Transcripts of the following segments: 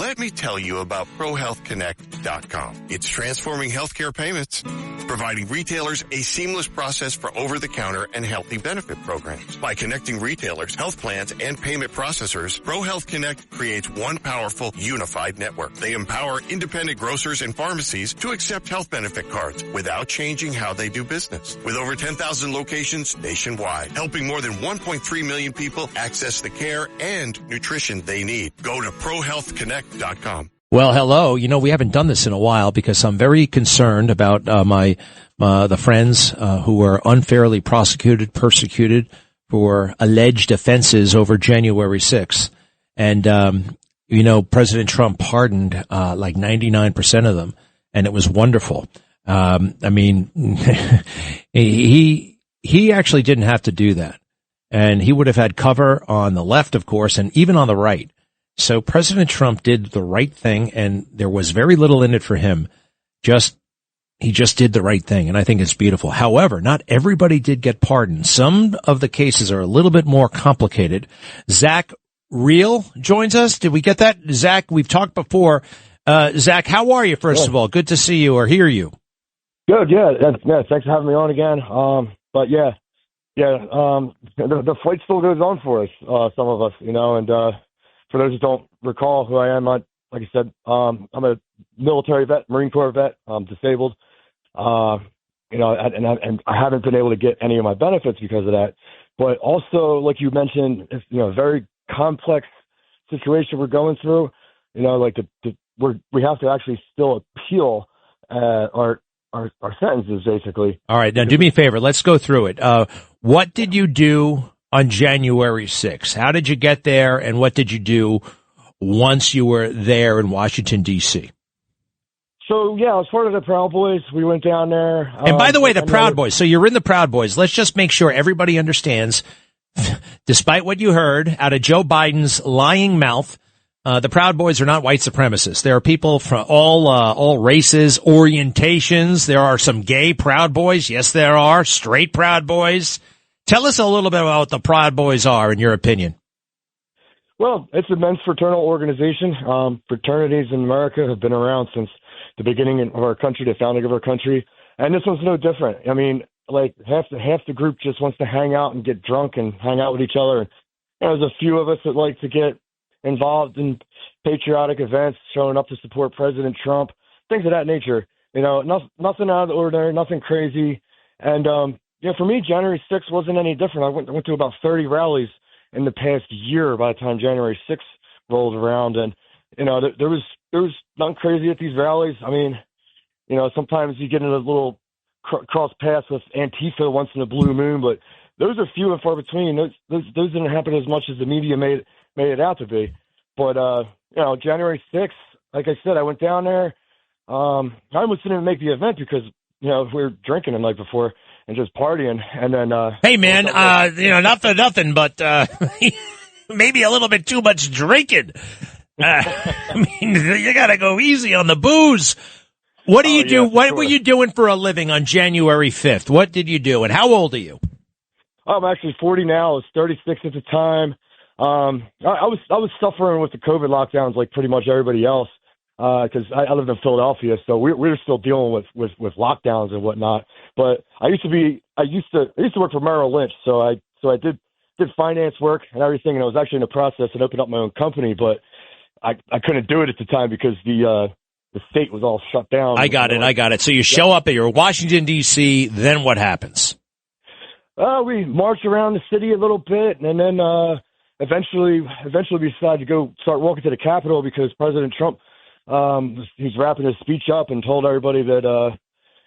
Let me tell you about ProHealthConnect.com. It's transforming healthcare payments, providing retailers a seamless process for over-the-counter and healthy benefit programs. By connecting retailers, health plans, and payment processors, ProHealth Connect creates one powerful, unified network. They empower independent grocers and pharmacies to accept health benefit cards without changing how they do business. With over 10,000 locations nationwide, helping more than 1.3 million people access the care and nutrition they need. Go to ProHealthConnect.com. Well, hello. You know, we haven't done this in a while because I'm very concerned about the friends who were unfairly persecuted for alleged offenses over January 6th. And, you know, President Trump pardoned like 99% of them, and it was wonderful. I mean, he actually didn't have to do that. And he would have had cover on the left, of course, and even on the right. So President Trump did the right thing, and there was very little in it for him. He just did the right thing, and I think it's beautiful. However, not everybody did get pardoned. Some of the cases are a little bit more complicated. Zach Rehl joins us. Did we get that? Zach, we've talked before. Zach, how are you, first of all? Good to see you or hear you. Good, yeah. Thanks for having me on again. The fight still goes on for us, some of us, you know, and for those who don't recall who I am, like I said, I'm a military vet, Marine Corps vet. I'm disabled, you know, and I haven't been able to get any of my benefits because of that. But also, like you mentioned, it's, you know, a very complex situation we're going through. You know, like we have to actually still appeal our sentences, basically. All right, now do me a favor. Let's go through it. What did you do on January 6th? How did you get there, and what did you do once you were there in Washington, D.C.? So, yeah, I was part of the Proud Boys. We went down there. And by the way, the Proud Boys, so you're in the Proud Boys. Let's just make sure everybody understands, despite what you heard out of Joe Biden's lying mouth, the Proud Boys are not white supremacists. There are people from all races, orientations. There are some gay Proud Boys. Yes, there are. Straight Proud Boys. Tell us a little bit about what the Proud Boys are, in your opinion. Well, it's a men's fraternal organization. Fraternities in America have been around since the beginning of our country, the founding of our country. And this one's no different. I mean, like half the group just wants to hang out and get drunk and hang out with each other. And there's a few of us that like to get involved in patriotic events, showing up to support President Trump, things of that nature. You know, nothing out of the ordinary, nothing crazy. And, you know, for me, January 6th wasn't any different. I went to about 30 rallies in the past year by the time January 6th rolled around. And, you know, there was nothing crazy at these rallies. I mean, you know, sometimes you get in a little cross paths with Antifa once in a blue moon, but those are few and far between. Those didn't happen as much as the media made it out to be. But, you know, January 6th, like I said, I went down there. I almost didn't make the event because, you know, we were drinking the night before and just partying. And then, hey man, you know, not for nothing, but, maybe a little bit too much drinking. I mean, you gotta go easy on the booze. What do you do? Yeah, what were you doing for a living on January 5th? What did you do? And how old are you? I'm actually 40 now. I was 36 at the time. I was suffering with the COVID lockdowns like pretty much everybody else. Cause I lived in Philadelphia, so we were still dealing with lockdowns and whatnot. But I used to work for Merrill Lynch. So I did finance work and everything. And I was actually in the process of opening up my own company, but I couldn't do it at the time because the state was all shut down. I got it. So you show up at your Washington, D.C., then what happens? We marched around the city a little bit, and then eventually we decided to go start walking to the Capitol because President Trump he's wrapping his speech up and told everybody that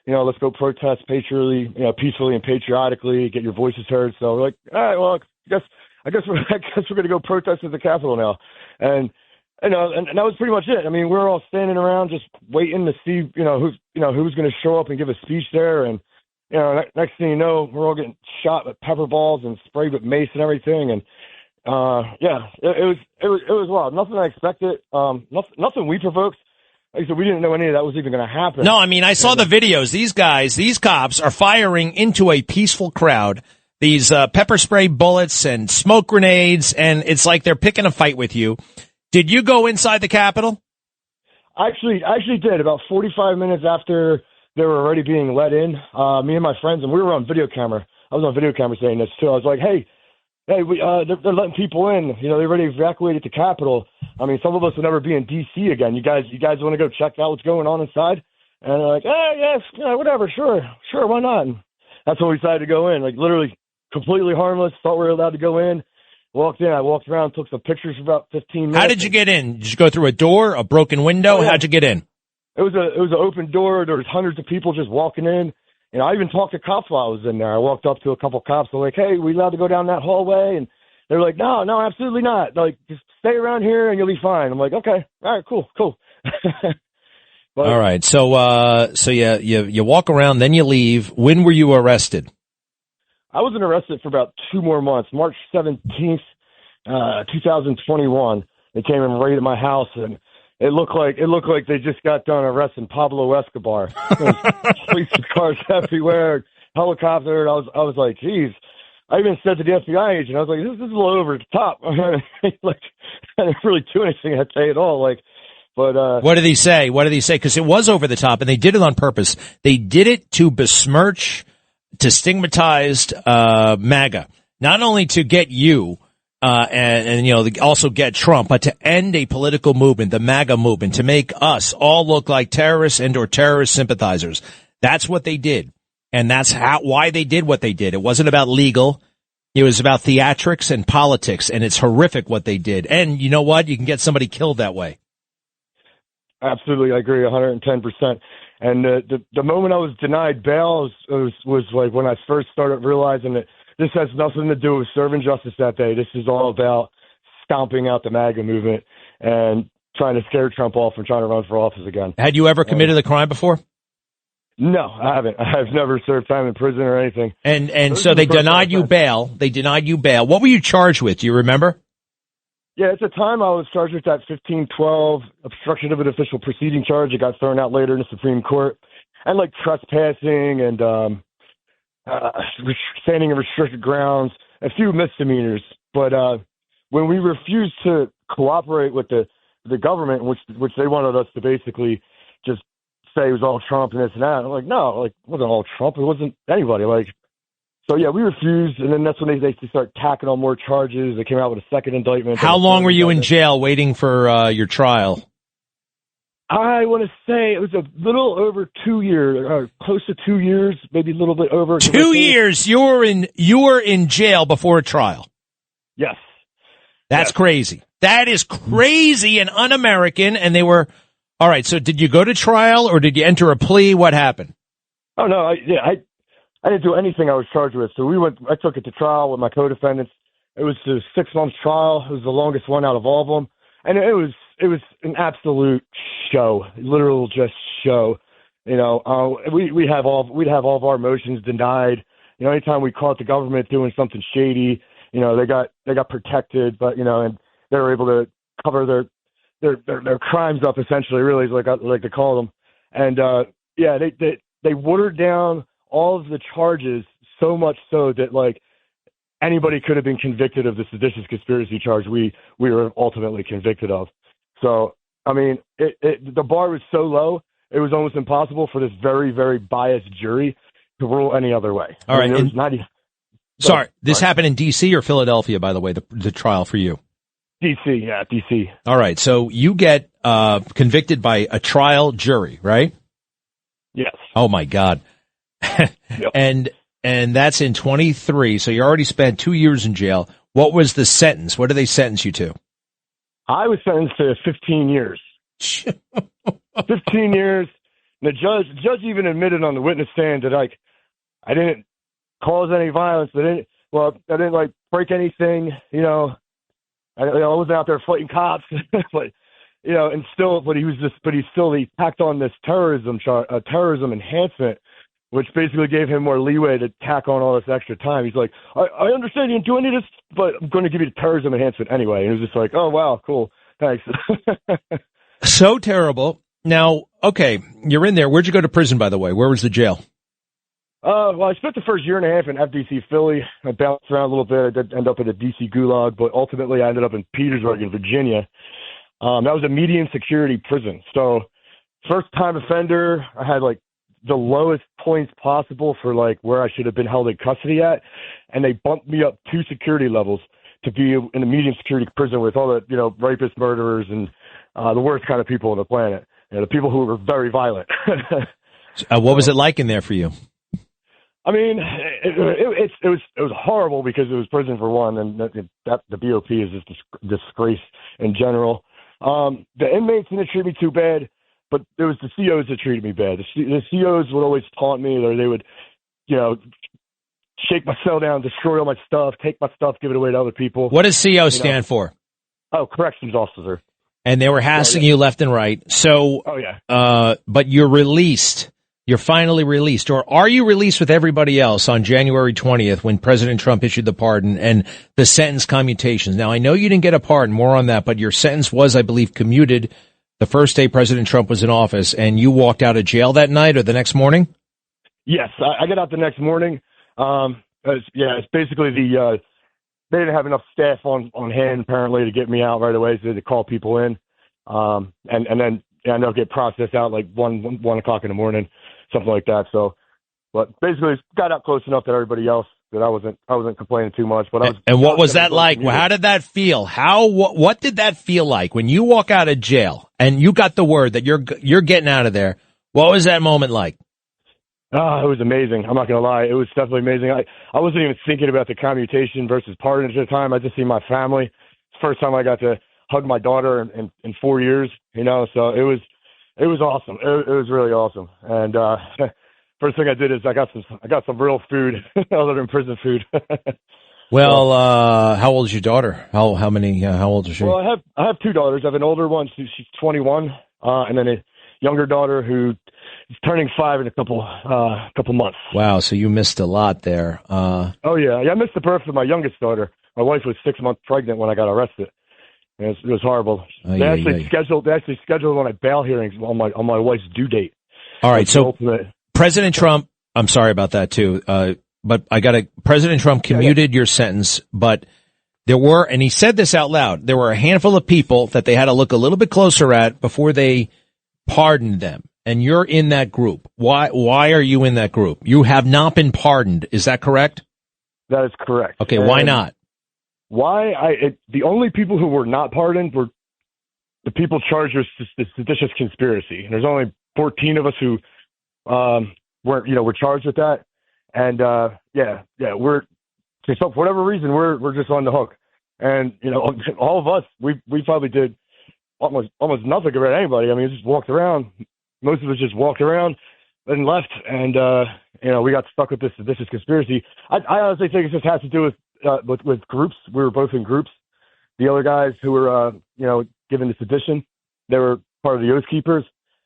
you know, let's go protest peacefully and patriotically, get your voices heard. So we're like, all right, well, I guess we're going to go protest at the Capitol now, and that was pretty much it. I mean, we were all standing around just waiting to see, who's going to show up and give a speech there. And, next thing you know, we're all getting shot with pepper balls and sprayed with mace and everything. And, it was wild. Nothing I expected. Nothing we provoked. Like I said, we didn't know any of that was even going to happen. No, I mean, I saw the videos. These cops are firing into a peaceful crowd. These pepper spray bullets and smoke grenades, and it's like they're picking a fight with you. Did you go inside the Capitol? I actually did. About 45 minutes after they were already being let in, me and my friends, and we were on video camera. I was on video camera saying this too. I was like, hey, they're letting people in. You know, they already evacuated the Capitol. I mean, some of us will never be in D.C. again. You guys want to go check out what's going on inside? And they're like, yes, yeah, whatever, sure, why not? And that's when we decided to go in. Like, literally completely harmless. Thought we were allowed to go in. Walked in. I walked around, took some pictures for about 15 minutes. How did you get in? Did you go through a door, a broken window? Oh, yeah. How'd you get in? It was an open door. There was hundreds of people just walking in. And I even talked to cops while I was in there. I walked up to a couple cops. They're like, hey, we allowed to go down that hallway? And they're like, no, absolutely not. Like, just stay around here and you'll be fine. I'm like, okay, all right, cool. But, all right. So you walk around, then you leave. When were you arrested? I wasn't arrested for about 2 more months. March 17th, 2021. They came and raided my house, and it looked like they just got done arresting Pablo Escobar. Police cars everywhere, helicopter. I was like, geez. I even said to the FBI agent, I was like, this is a little over the top. Like, I didn't really do anything that day at all. Like, but what did he say? Because it was over the top, and they did it on purpose. They did it to besmirch, to stigmatize MAGA, not only to get you and you know, also get Trump, but to end a political movement, the MAGA movement, to make us all look like terrorists and or terrorist sympathizers. That's what they did. And that's why they did what they did. It wasn't about legal. It was about theatrics and politics, and it's horrific what they did. And you know what? You can get somebody killed that way. Absolutely, I agree 110%. And the moment I was denied bail was like when I first started realizing that this has nothing to do with serving justice that day. This is all about stomping out the MAGA movement and trying to scare Trump off and trying to run for office again. Had you ever committed a crime before? No, I haven't. I've never served time in prison or anything. And so they denied you bail. They denied you bail. What were you charged with? Do you remember? Yeah, at the time I was charged with that 1512 obstruction of an official proceeding charge. It got thrown out later in the Supreme Court. And like trespassing and standing in restricted grounds, a few misdemeanors. But when we refused to cooperate with the government, which they wanted us to basically just say it was all Trump and this and that, I'm like, no, like, it wasn't all Trump. It wasn't anybody. Like, so yeah, we refused, and then that's when they start tacking on more charges. They came out with a second indictment. How long were you in jail waiting for your trial? I want to say it was a little over 2 years, or close to 2 years, maybe a little bit over. 2 years. You were in jail before a trial. Yes. That's crazy. That is crazy and un-American. And they were all right. So did you go to trial or did you enter a plea? What happened? Oh no, I didn't do anything I was charged with. So I took it to trial with my co-defendants. It was a 6 month trial. It was the longest one out of all of them, and it was an absolute show, literal just show. You know, we'd have all of our motions denied. You know, anytime we caught the government doing something shady, you know, they got protected, but you know, and they were able to cover their crimes up, essentially, really, is like I like to call them. And yeah, they watered down all of the charges so much so that like anybody could have been convicted of the seditious conspiracy charge we were ultimately convicted of. So I mean, the bar was so low, it was almost impossible for this very, very biased jury to rule any other way. All right. Sorry, this happened in D.C. or Philadelphia, by the way, the trial for you? D.C., yeah, D.C. All right. So you get convicted by a trial jury, right? Yes. Oh, my God. Yep. And that's in 23. So you already spent 2 years in jail. What was the sentence? What did they sentence you to? I was sentenced to 15 years. 15 years. The judge even admitted on the witness stand that I didn't cause any violence. I didn't like break anything. You know, I wasn't out there fighting cops. But you know, he tacked on this terrorism enhancement, which basically gave him more leeway to tack on all this extra time. He's like, I understand you didn't do any of this, but I'm going to give you the terrorism enhancement anyway. And it was just like, oh, wow, cool. Thanks. So terrible. Now, okay, you're in there. Where'd you go to prison, by the way? Where was the jail? Well, I spent the first year and a half in FDC Philly. I bounced around a little bit. I did end up at a DC gulag, but ultimately I ended up in Petersburg in Virginia. That was a medium security prison. So first time offender. I had like the lowest points possible for like where I should have been held in custody at, and they bumped me up 2 security levels to be in a medium security prison with all the rapists, murderers, and the worst kind of people on the planet. The people who were very violent. What was it like in there for you? I mean, it was horrible because it was prison for one, and the BOP is just disgrace in general. The inmates didn't treat me too bad, but it was the COs that treated me bad. The COs would always taunt me, or they would, shake my cell down, destroy all my stuff, take my stuff, give it away to other people. What does CO stand for? Oh, corrections officer. And they were harassing you left and right. So, but you're released. You're finally released. Or are you released with everybody else on January 20th when President Trump issued the pardon and the sentence commutations? Now, I know you didn't get a pardon, more on that, but your sentence was, I believe, commuted the first day President Trump was in office, and you walked out of jail that night or the next morning? Yes, I got out the next morning. It's basically they didn't have enough staff on hand, apparently, to get me out right away, so they had to call people in. And then I ended up getting processed out like 1 o'clock in the morning, something like that. So, but basically got out close enough that everybody else that I wasn't complaining too much. But what was that like? How did that feel? What did that feel like when you walk out of jail and you got the word that you're getting out of there? What was that moment like? It was amazing. I'm not going to lie. It was definitely amazing. I wasn't even thinking about the commutation versus pardon at the time. I just seen my family. It's the first time I got to hug my daughter in 4 years, so it was awesome. It was really awesome. And first thing I did is I got some real food other than prison food. Well, how old is your daughter? How old is she? Well, I have 2 daughters. I have an older one, she's 21, and then a younger daughter who is turning 5 in a couple months. Wow, so you missed a lot there. Oh yeah, I missed the birth of my youngest daughter. My wife was 6 months pregnant when I got arrested. It was horrible. They actually scheduled one of my bail hearings on my wife's due date. All right, so President Trump, I'm sorry about that too, but President Trump commuted your sentence, but there were, and he said this out loud, there were a handful of people that they had to look a little bit closer at before they pardoned them, and you're in that group. Why are you in that group? You have not been pardoned, is that correct? That is correct. Okay, why not? The only people who were not pardoned were the people charged with the seditious conspiracy. And there's only 14 of us who were charged with that. And we're, so for whatever reason, we're just on the hook. And all of us, we probably did almost nothing about anybody. I mean, just walked around. Most of us just walked around and left, and we got stuck with this conspiracy. I honestly think it just has to do with groups. We were both in groups. The other guys who were given the sedition, they were part of the Oath Keepers,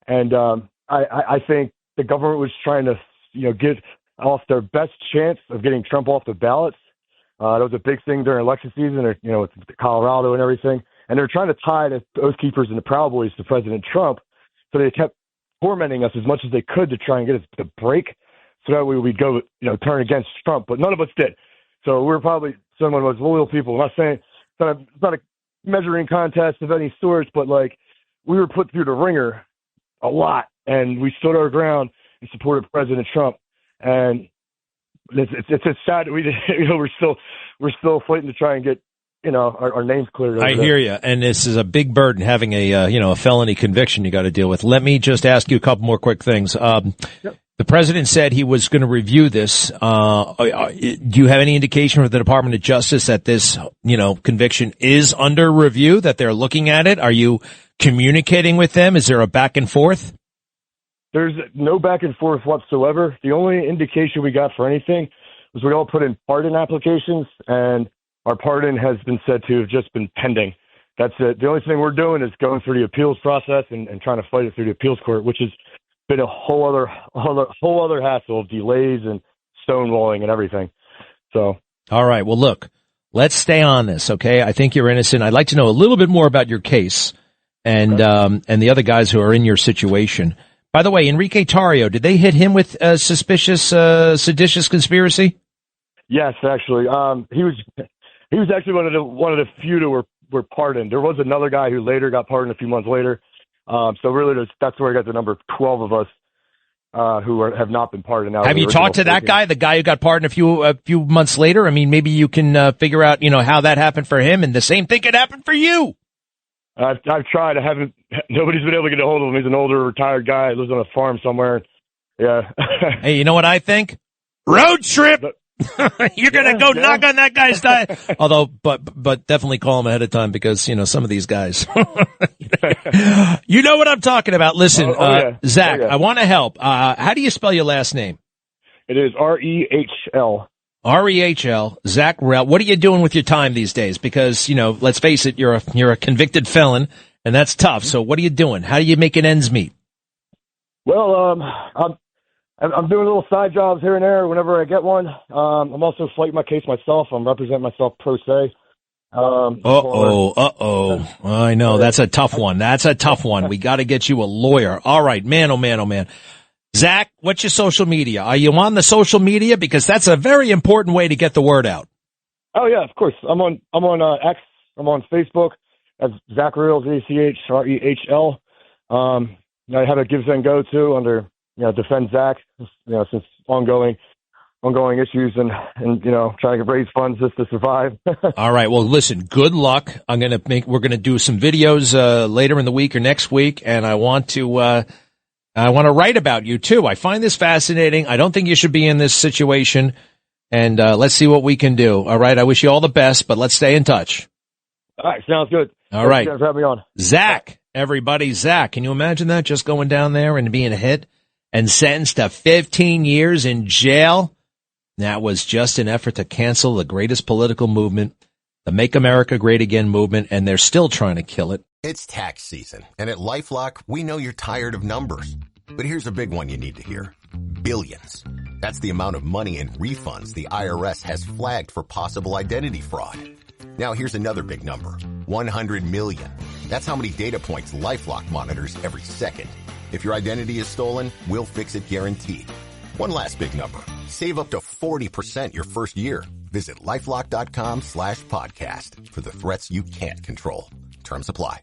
and I think the government was trying to give off their best chance of getting Trump off the ballots. That was a big thing during election season, with Colorado and everything. And they're trying to tie the Oath Keepers and the Proud Boys to President Trump. So they kept tormenting us as much as they could to try and get us to break, so that way we'd go, turn against Trump. But none of us did. So we're probably some of the most loyal people. I'm not saying it's not a measuring contest of any sort, but we were put through the ringer a lot, and we stood our ground and supported President Trump. And it's just sad that we're still fighting to try and get our names cleared. I hear you, and this is a big burden having a felony conviction you got to deal with. Let me just ask you a couple more quick things. Yep. The president said he was going to review this. Do you have any indication from the Department of Justice that this conviction is under review, that they're looking at it? Are you communicating with them? Is there a back and forth? There's no back and forth whatsoever. The only indication we got for anything was we all put in pardon applications, and our pardon has been said to have just been pending. That's it. The only thing we're doing is going through the appeals process and trying to fight it through the appeals court, which has been a whole other hassle of delays and stonewalling and everything. So, all right. Well, look, let's stay on this, okay? I think you're innocent. I'd like to know a little bit more about your case and the other guys who are in your situation. By the way, Enrique Tarrio, did they hit him with a seditious conspiracy? Yes, actually. He was actually one of the few that were pardoned. There was another guy who later got pardoned a few months later, So really, that's where I got the number 12 of us who have not been pardoned. Have you talked to that guy, the guy who got pardoned a few months later? I mean, maybe you can figure out, how that happened for him, and the same thing could happen for you. I've tried. Nobody's been able to get a hold of him. He's an older, retired guy. He lives on a farm somewhere. Yeah. Hey, you know what I think? Road trip. You're gonna go knock on that guy's door. Although, but definitely call him ahead of time because some of these guys. You know what I'm talking about. Listen, yeah. Zach, I want to help. How do you spell your last name? It is Rehl. Rehl, Zach Rehl. What are you doing with your time these days? Because, let's face it, you're a convicted felon, and that's tough. So what are you doing? How do you make ends meet? Well, I'm doing little side jobs here and there whenever I get one. I'm also fighting my case myself. I'm representing myself pro se. I know. That's a tough one. We got to get you a lawyer. All right, man, oh man, oh man. Zach, what's your social media? Are you on the social media? Because that's a very important way to get the word out. Oh yeah, of course. I'm on X. I'm on Facebook. That's Zach Rehl, ZachRehl. I have a Give and Go too under Defend Zach. Since ongoing issues and trying to raise funds just to survive. All right. Well, listen. Good luck. We're gonna do some videos later in the week or next week, and I want to write about you, too. I find this fascinating. I don't think you should be in this situation. And let's see what we can do. All right. I wish you all the best, but let's stay in touch. All right. Sounds good. All right. Thanks for having me on. Zach, everybody. Zach, can you imagine that? Just going down there and being hit and sentenced to 15 years in jail? That was just an effort to cancel the greatest political movement, the Make America Great Again movement, and they're still trying to kill it. It's tax season, and at LifeLock, we know you're tired of numbers. But here's a big one you need to hear. Billions. That's the amount of money in refunds the IRS has flagged for possible identity fraud. Now here's another big number. 100 million. That's how many data points LifeLock monitors every second. If your identity is stolen, we'll fix it guaranteed. One last big number. Save up to 40% your first year. Visit LifeLock.com/podcast for the threats you can't control. Terms apply.